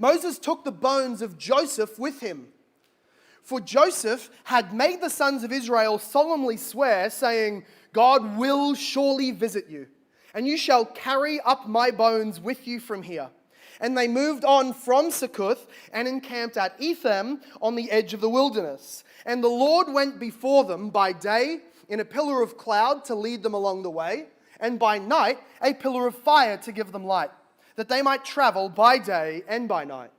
Moses took the bones of Joseph with him. For Joseph had made the sons of Israel solemnly swear, saying, God will surely visit you, and you shall carry up my bones with you from here. And they moved on from Succoth and encamped at Etham on the edge of the wilderness. And the Lord went before them by day in a pillar of cloud to lead them along the way, and by night a pillar of fire to give them light, that they might travel by day and by night.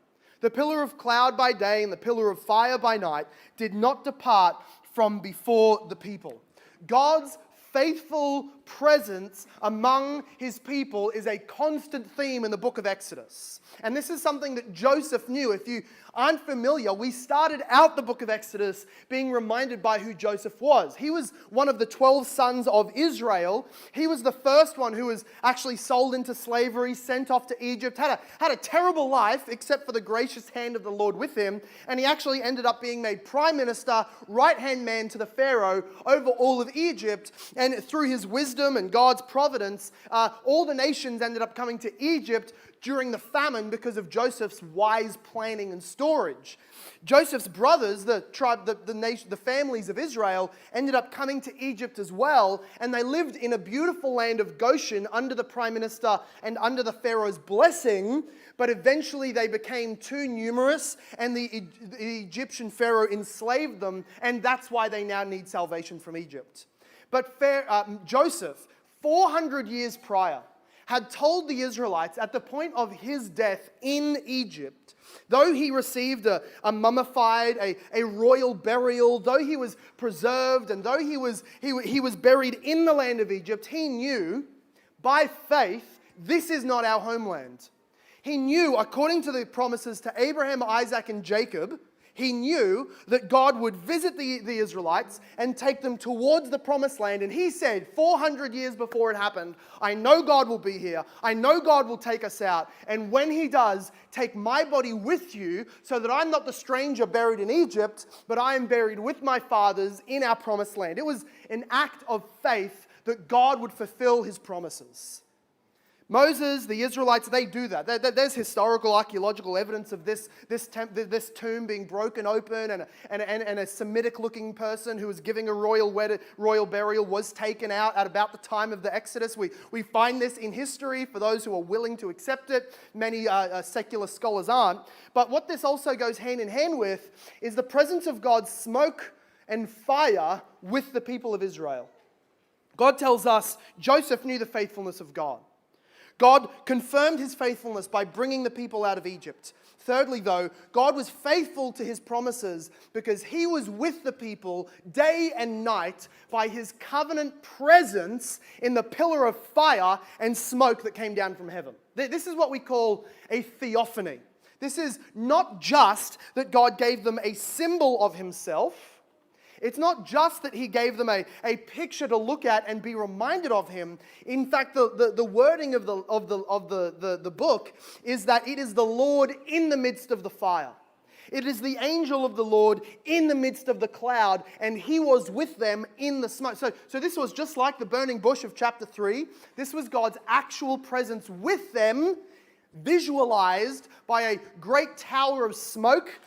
The pillar of cloud by day and the pillar of fire by night did not depart from before the people. God's faithful presence among his people is a constant theme in the book of Exodus. And this is something that Joseph knew. If you aren't familiar, we started out the book of Exodus being reminded by who Joseph was. He was one of the 12 sons of Israel. He was the first one who was actually sold into slavery, sent off to Egypt, had a terrible life except for the gracious hand of the Lord with him. And he actually ended up being made prime minister, right-hand man to the Pharaoh over all of Egypt. And through his wisdom and God's providence, all the nations ended up coming to Egypt during the famine because of Joseph's wise planning and storage. Joseph's brothers, the families of Israel, ended up coming to Egypt as well, and they lived in a beautiful land of Goshen under the prime minister and under the Pharaoh's blessing, but eventually they became too numerous, and the Egyptian Pharaoh enslaved them, and that's why they now need salvation from Egypt. But Joseph, 400 years prior, had told the Israelites at the point of his death in Egypt, though he received a mummified, a royal burial, though he was preserved, and though he was buried in the land of Egypt, he knew by faith, this is not our homeland. He knew, according to the promises to Abraham, Isaac, and Jacob, he knew that God would visit the Israelites and take them towards the promised land. And he said, 400 years before it happened, I know God will be here. I know God will take us out. And when he does, take my body with you so that I'm not the stranger buried in Egypt, but I am buried with my fathers in our promised land. It was an act of faith that God would fulfill his promises. Moses, the Israelites, they do that. There's historical, archaeological evidence of this tomb being broken open, and a Semitic-looking person who was giving a royal burial was taken out at about the time of the Exodus. We find this in history for those who are willing to accept it. Many secular scholars aren't. But what this also goes hand in hand with is the presence of God's smoke and fire with the people of Israel. God tells us Joseph knew the faithfulness of God. God confirmed his faithfulness by bringing the people out of Egypt. Thirdly, though, God was faithful to his promises because he was with the people day and night by his covenant presence in the pillar of fire and smoke that came down from heaven. This is what we call a theophany. This is not just that God gave them a symbol of himself. It's not just that he gave them a picture to look at and be reminded of him. In fact, the wording of the book is that it is the Lord in the midst of the fire. It is the angel of the Lord in the midst of the cloud, and he was with them in the smoke. So this was just like the burning bush of chapter 3. This was God's actual presence with them, visualized by a great tower of smoke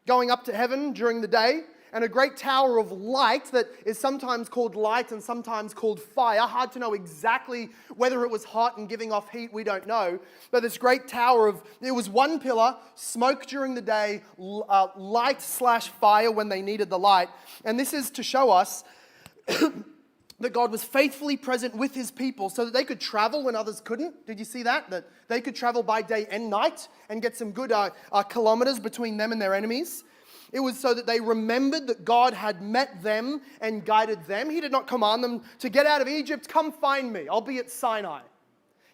going up to heaven during the day, and a great tower of light that is sometimes called light and sometimes called fire. Hard to know exactly whether it was hot and giving off heat, we don't know. But this great tower it was one pillar, smoke during the day, light/fire when they needed the light. And this is to show us that God was faithfully present with his people so that they could travel when others couldn't. Did you see that? That they could travel by day and night and get some good kilometers between them and their enemies. It was so that they remembered that God had met them and guided them. He did not command them to get out of Egypt, come find me. I'll be at Sinai.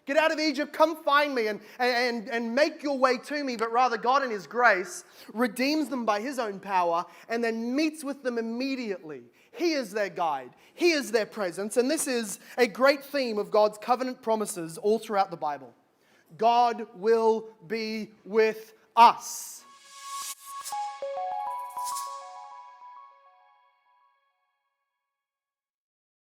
Get out of Egypt, come find me and make your way to me. But rather, God in his grace redeems them by his own power and then meets with them immediately. He is their guide. He is their presence. And this is a great theme of God's covenant promises all throughout the Bible. God will be with us.